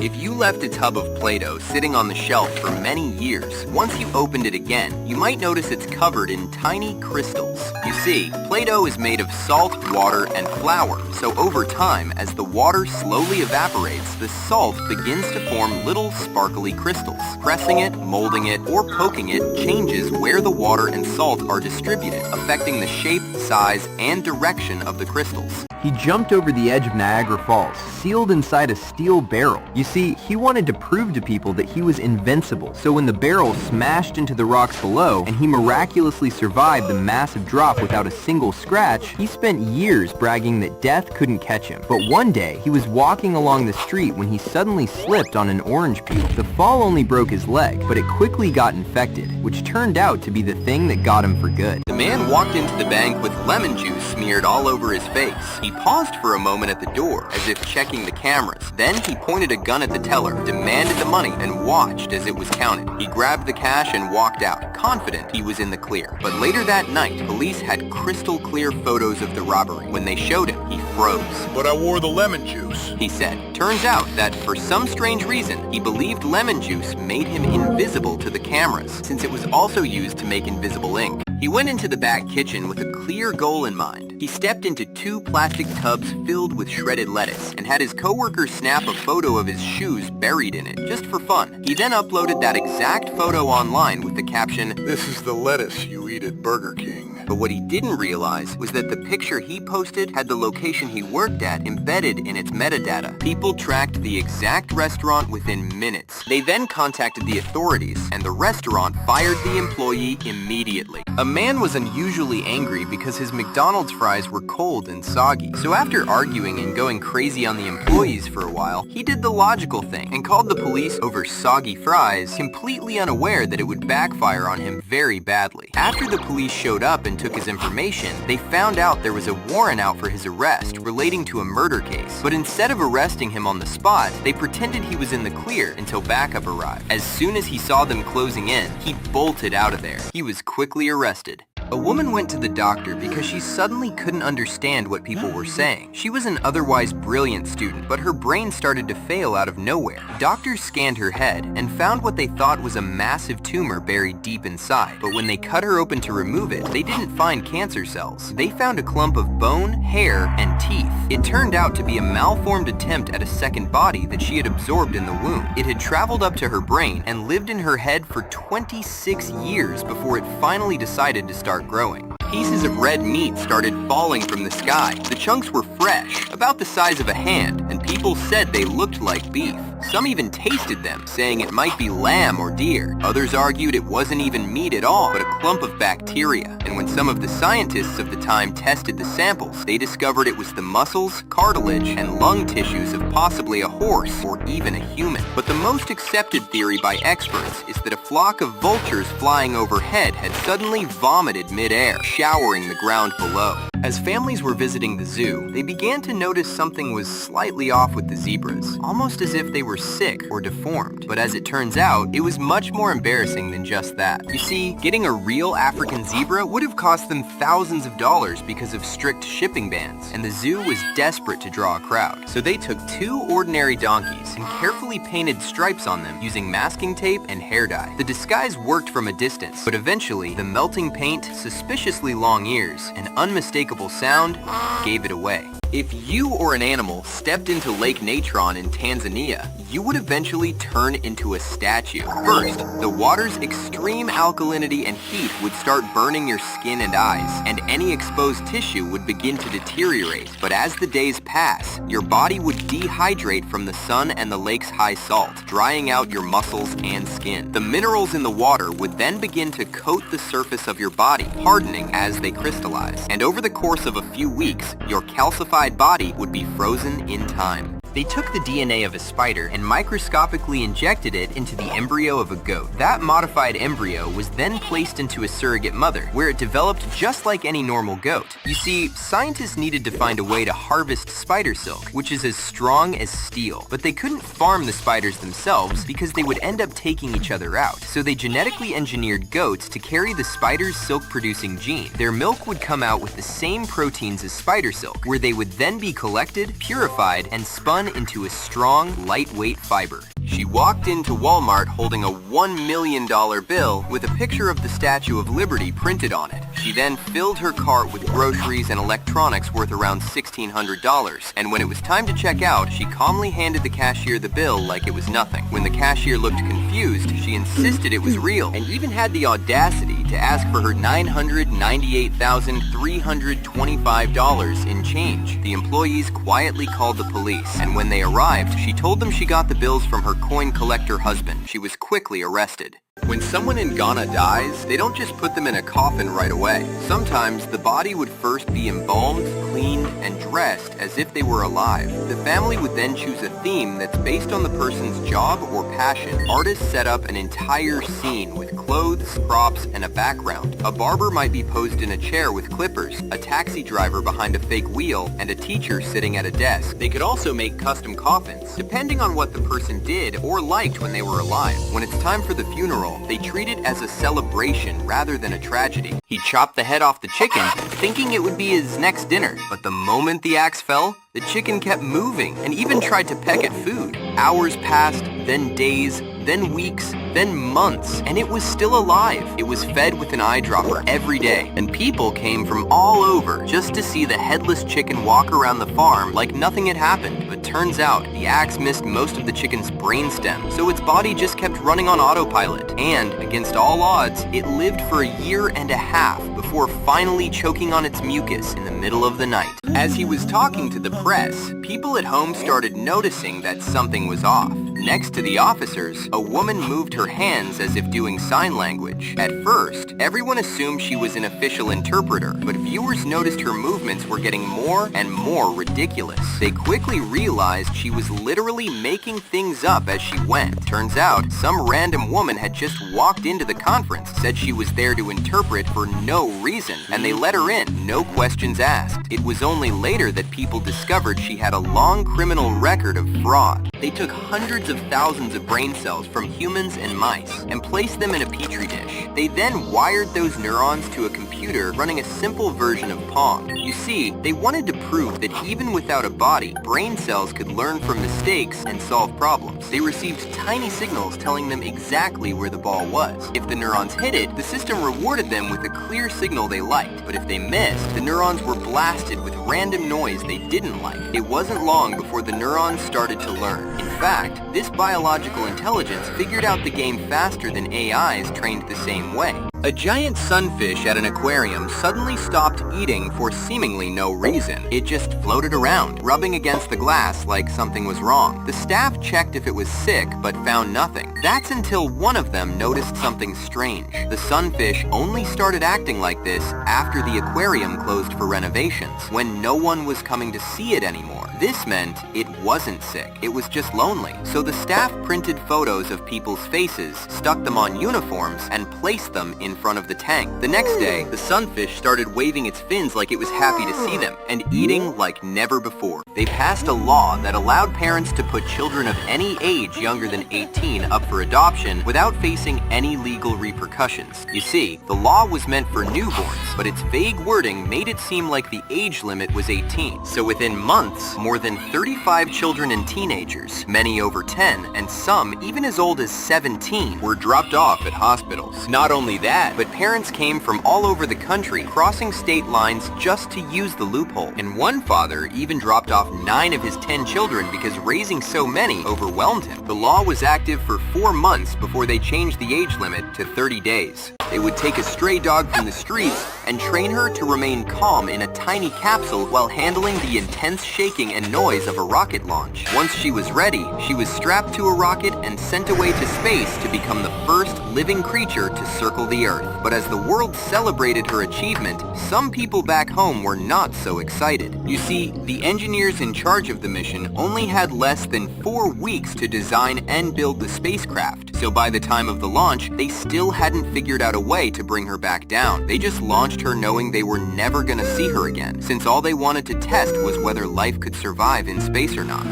If you left a tub of Play-Doh sitting on the shelf for many years, once you opened it again, you might notice it's covered in tiny crystals. You see, Play-Doh is made of salt, water, and flour, so over time, as the water slowly evaporates, the salt begins to form little sparkly crystals. Pressing it, molding it, or poking it changes where the water and salt are distributed, affecting the shape, size, and direction of the crystals. He jumped over the edge of Niagara Falls, sealed inside a steel barrel. You see, he wanted to prove to people that he was invincible, so when the barrel smashed into the rocks below, and he miraculously survived the massive drop without a single scratch, he spent years bragging that death couldn't catch him. But one day, he was walking along the street when he suddenly slipped on an orange peel. The fall only broke his leg, but it quickly got infected, which turned out to be the thing that got him for good. The man walked into the bank with lemon juice smeared all over his face. He paused for a moment at the door, as if checking the cameras. Then he pointed a gun at the teller, demanded the money, and watched as it was counted. He grabbed the cash and walked out, confident he was in the clear. But later that night, police had crystal clear photos of the robbery. When they showed him, he froze. "But I wore the lemon juice," he said. Turns out that, for some strange reason, he believed lemon juice made him invisible to the cameras, since it was also used to make invisible ink. He went into the back kitchen with a clear goal in mind. He stepped into 2 plastic tubs filled with shredded lettuce and had his coworker snap a photo of his shoes buried in it, just for fun. He then uploaded that exact photo online with the caption, "This is the lettuce you eat at Burger King." But what he didn't realize was that the picture he posted had the location he worked at embedded in its metadata. People tracked the exact restaurant within minutes. They then contacted the authorities, and the restaurant fired the employee immediately. A man was unusually angry because his McDonald's fries were cold and soggy. So after arguing and going crazy on the employees for a while, he did the logical thing and called the police over soggy fries, completely unaware that it would backfire on him very badly. After the police showed up and took his information, they found out there was a warrant out for his arrest relating to a murder case. But instead of arresting him on the spot, they pretended he was in the clear until backup arrived. As soon as he saw them closing in, he bolted out of there. He was quickly arrested. A woman went to the doctor because she suddenly couldn't understand what people were saying. She was an otherwise brilliant student, but her brain started to fail out of nowhere. Doctors scanned her head and found what they thought was a massive tumor buried deep inside. But when they cut her open to remove it, they didn't find cancer cells. They found a clump of bone, hair, and teeth. It turned out to be a malformed attempt at a second body that she had absorbed in the womb. It had traveled up to her brain and lived in her head for 26 years before it finally decided to start growing. Pieces of red meat started falling from the sky. The chunks were fresh, about the size of a hand, and people said they looked like beef. Some even tasted them, saying it might be lamb or deer. Others argued it wasn't even meat at all, but a clump of bacteria. And when some of the scientists of the time tested the samples, they discovered it was the muscles, cartilage, and lung tissues of possibly a horse or even a human. But the most accepted theory by experts is that a flock of vultures flying overhead had suddenly vomited mid-air, showering the ground below. As families were visiting the zoo, they began to notice something was slightly off with the zebras, almost as if they were sick or deformed. But as it turns out, it was much more embarrassing than just that. You see, getting a real African zebra would have cost them thousands of dollars because of strict shipping bans, and the zoo was desperate to draw a crowd. So they took 2 ordinary donkeys and carefully painted stripes on them using masking tape and hair dye. The disguise worked from a distance, but eventually, the melting paint, suspiciously long ears, and unmistakable sound gave it away. If you or an animal stepped into Lake Natron in Tanzania, you would eventually turn into a statue. First, the water's extreme alkalinity and heat would start burning your skin and eyes, and any exposed tissue would begin to deteriorate. But as the days pass, your body would dehydrate from the sun and the lake's high salt, drying out your muscles and skin. The minerals in the water would then begin to coat the surface of your body, hardening as they crystallize. And over the course of a few weeks, your calcified body would be frozen in time. They took the DNA of a spider and microscopically injected it into the embryo of a goat. That modified embryo was then placed into a surrogate mother, where it developed just like any normal goat. You see, scientists needed to find a way to harvest spider silk, which is as strong as steel. But they couldn't farm the spiders themselves because they would end up taking each other out. So they genetically engineered goats to carry the spider's silk-producing gene. Their milk would come out with the same proteins as spider silk, where they would then be collected, purified, and spun spun into a strong, lightweight fiber. She walked into Walmart holding a $1 million bill with a picture of the Statue of Liberty printed on it. She then filled her cart with groceries and electronics worth around $1,600, and when it was time to check out, she calmly handed the cashier the bill like it was nothing. When the cashier looked confused, she insisted it was real, and even had the audacity to ask for her $998,325 in change. The employees quietly called the police, and when they arrived, she told them she got the bills from her coin collector husband. She was quickly arrested. When someone in Ghana dies, they don't just put them in a coffin right away. Sometimes the body would first be embalmed, cleaned, and dressed as if they were alive. The family would then choose a theme that's based on the person's job or passion. Artists set up an entire scene with clothes, props, and a background. A barber might be posed in a chair with clippers, a taxi driver behind a fake wheel, and a teacher sitting at a desk. They could also make custom coffins, depending on what the person did or liked when they were alive. When it's time for the funeral, they treat it as a celebration rather than a tragedy. He chopped the head off the chicken, thinking it would be his next dinner. But the moment the axe fell, the chicken kept moving and even tried to peck at food. Hours passed, then days, then weeks, then months, and it was still alive. It was fed with an eyedropper every day, and people came from all over just to see the headless chicken walk around the farm like nothing had happened. But turns out, the axe missed most of the chicken's brainstem, so its body just kept running on autopilot. And, against all odds, it lived for a year and a half before finally choking on its mucus in the middle of the night. As he was talking to the press, people at home started noticing that something was off. Next to the officers, a woman moved her hands as if doing sign language. At first, everyone assumed she was an official interpreter, but viewers noticed her movements were getting more and more ridiculous. They quickly realized she was literally making things up as she went. Turns out, some random woman had just walked into the conference, said she was there to interpret for no reason, and they let her in, no questions asked. It was only later that people discovered she had a long criminal record of fraud. They took hundreds of thousands of brain cells from humans and mice and placed them in a petri dish. They then wired those neurons to a computer running a simple version of Pong. You see, they wanted to prove that even without a body, brain cells could learn from mistakes and solve problems. They received tiny signals telling them exactly where the ball was. If the neurons hit it, the system rewarded them with a clear signal they liked. But if they missed, the neurons were blasted with random noise they didn't like. It wasn't long before the neurons started to learn. In fact, this biological intelligence figured out the game faster than AIs trained the same way. A giant sunfish at an aquarium suddenly stopped eating for seemingly no reason. It just floated around, rubbing against the glass like something was wrong. The staff checked if it was sick, but found nothing. That's until one of them noticed something strange. The sunfish only started acting like this after the aquarium closed for renovations, when no one was coming to see it anymore. This meant it wasn't sick, it was just lonely. So the staff printed photos of people's faces, stuck them on uniforms, and placed them in front of the tank. The next day, the sunfish started waving its fins like it was happy to see them, and eating like never before. They passed a law that allowed parents to put children of any age younger than 18 up for adoption without facing any legal repercussions. You see, the law was meant for newborns, but its vague wording made it seem like the age limit was 18. So within months, more than 35 children and teenagers, many over 10, and some even as old as 17, were dropped off at hospitals. Not only that, but parents came from all over the country, crossing state lines just to use the loophole. And one father even dropped off 9 of his 10 children because raising so many overwhelmed him. The law was active for 4 months before they changed the age limit to 30 days. They would take a stray dog from the streets and train her to remain calm in a tiny capsule while handling the intense shaking and noise of a rocket launch. Once she was ready, she was strapped to a rocket and sent away to space to become the first living creature to circle the Earth. But as the world celebrated her achievement, some people back home were not so excited. You see, the engineers in charge of the mission only had less than 4 weeks to design and build the spacecraft. So by the time of the launch, they still hadn't figured out a way to bring her back down. They just launched her knowing they were never gonna see her again, since all they wanted to test was whether life could survive in space or not.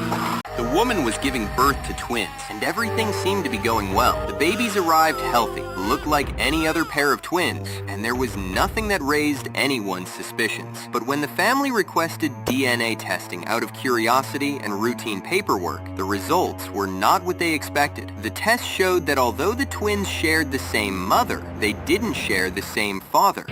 The woman was giving birth to twins, and everything seemed to be going well. The babies arrived healthy, looked like any other pair of twins, and there was nothing that raised anyone's suspicions. But when the family requested DNA testing out of curiosity and routine paperwork, the results were not what they expected. The test showed that although the twins shared the same mother, they didn't share the same father.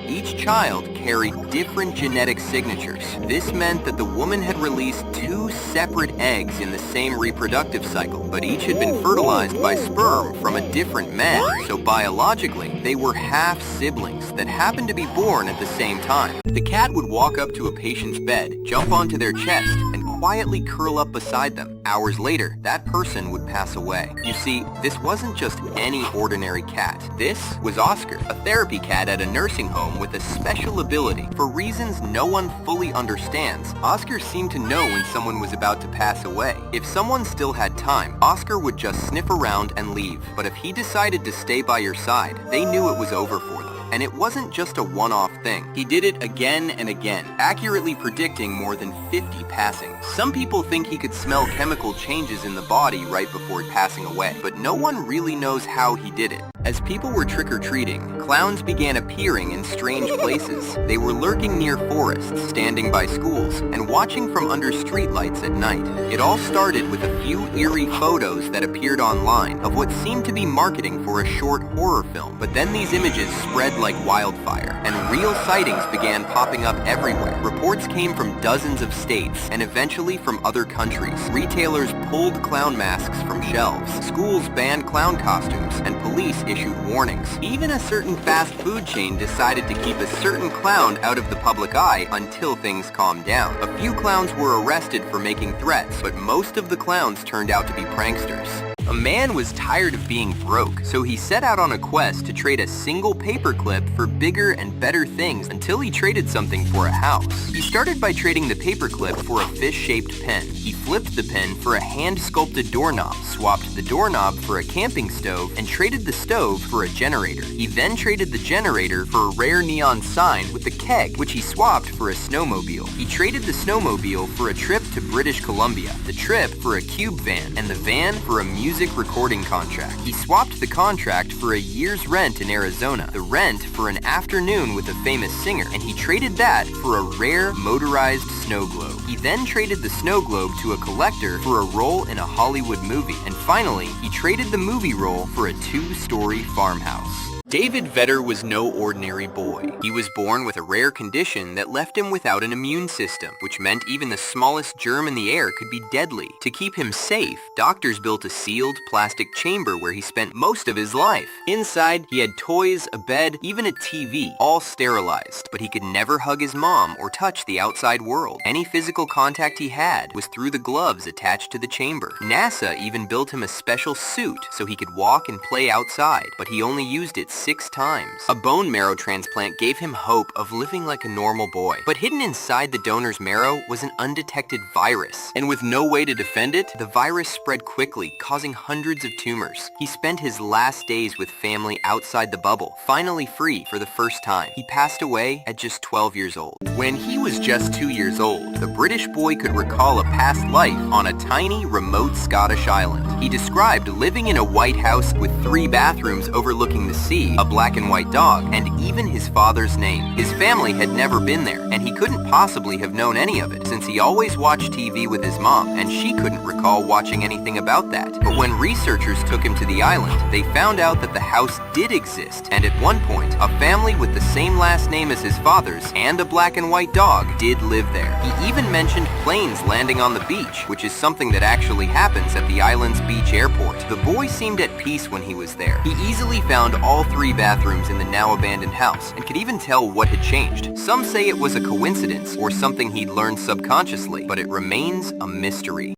Each child carried different genetic signatures. This meant that the woman had released 2 separate eggs in the same reproductive cycle, but each had been fertilized by sperm from a different man. So biologically, they were half-siblings that happened to be born at the same time. The cat would walk up to a patient's bed, jump onto their chest, and quietly curl up beside them. Hours later, that person would pass away. You see, this wasn't just any ordinary cat. This was Oscar, a therapy cat at a nursing home with a special ability. For reasons no one fully understands, Oscar seemed to know when someone was about to pass away. If someone still had time, Oscar would just sniff around and leave. But if he decided to stay by your side, they knew it was over for them. And it wasn't just a one-off thing. He did it again and again, accurately predicting more than 50 passings. Some people think he could smell chemical changes in the body right before passing away, but no one really knows how he did it. As people were trick-or-treating, clowns began appearing in strange places. They were lurking near forests, standing by schools, and watching from under streetlights at night. It all started with a few eerie photos that appeared online of what seemed to be marketing for a short horror film. But then these images spread like wildfire, and real sightings began popping up everywhere. Reports came from dozens of states, and eventually from other countries. Retailers pulled clown masks from shelves, schools banned clown costumes, and police issued warnings. Even a certain fast food chain decided to keep a certain clown out of the public eye until things calmed down. A few clowns were arrested for making threats, but most of the clowns turned out to be pranksters. A man was tired of being broke, so he set out on a quest to trade a single paperclip for bigger and better things until he traded something for a house. He started by trading the paperclip for a fish-shaped pen. He flipped the pen for a hand-sculpted doorknob, swapped the doorknob for a camping stove, and traded the stove for a generator. He then traded the generator for a rare neon sign with a keg, which he swapped for a snowmobile. He traded the snowmobile for a trip to British Columbia, the trip for a cube van, and the van for a music recording contract. He swapped the contract for a year's rent in Arizona, the rent for an afternoon with a famous singer, and he traded that for a rare motorized snow globe. He then traded the snow globe to a collector for a role in a Hollywood movie, and finally, he traded the movie role for a 2-story farmhouse. David Vetter was no ordinary boy. He was born with a rare condition that left him without an immune system, which meant even the smallest germ in the air could be deadly. To keep him safe, doctors built a sealed plastic chamber where he spent most of his life. Inside, he had toys, a bed, even a TV, all sterilized, but he could never hug his mom or touch the outside world. Any physical contact he had was through the gloves attached to the chamber. NASA even built him a special suit so he could walk and play outside, but he only used it 6 times. A bone marrow transplant gave him hope of living like a normal boy. But hidden inside the donor's marrow was an undetected virus. And with no way to defend it, the virus spread quickly, causing hundreds of tumors. He spent his last days with family outside the bubble, finally free for the first time. He passed away at just 12 years old. When he was just 2 years old, the British boy could recall a past life on a tiny, remote Scottish island. He described living in a white house with 3 bathrooms overlooking the sea, a black and white dog, and even his father's name. His family had never been there, and he couldn't possibly have known any of it, since he always watched TV with his mom, and she couldn't recall watching anything about that. But when researchers took him to the island, they found out that the house did exist, and at one point, a family with the same last name as his father's and a black and white dog did live there. He even mentioned planes landing on the beach, which is something that actually happens at the island's beach airport. The boy seemed at peace when he was there. He easily found all 3 bathrooms in the now abandoned house and could even tell what had changed. Some say it was a coincidence or something he'd learned subconsciously, but it remains a mystery.